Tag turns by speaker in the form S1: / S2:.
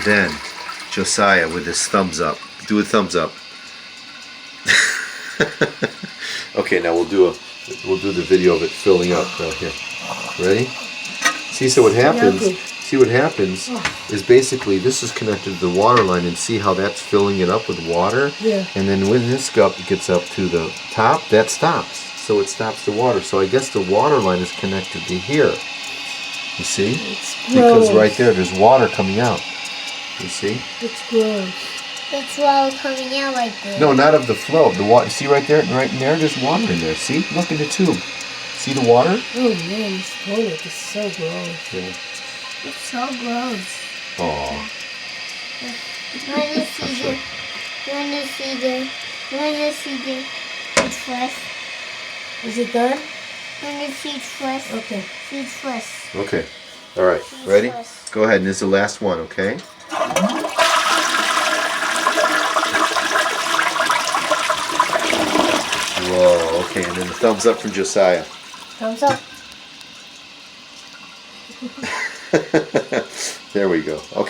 S1: then Josiah with his thumbs up. Do a thumbs up. Okay, now we'll do the video of it filling up down here. Ready? See, so what happens? See what happens is basically this is connected to the water line, and see how that's filling it up with water.
S2: Yeah.
S1: And then when this gets up to the top, that stops. So it stops the water. So I guess the water line is connected to here. You see? Because right there's water coming out. You see?
S2: It's gross.
S3: It's water coming out like this.
S1: No, not of the flow. The water. See right there, right in there. There's water in there. See? Look in the tube. See the water?
S2: Oh man, this toilet is so gross.
S1: Yeah.
S3: It's so gross.
S1: Oh.
S3: You want to see the seeds first?
S2: Is it done?
S3: You want the seeds first?
S2: Okay.
S3: Seeds first.
S1: Okay. All right. Ready? Go ahead. And this is the last one. Okay. Whoa. Okay. And then the thumbs up from Josiah.
S2: Thumbs up.
S1: There we go. Okay.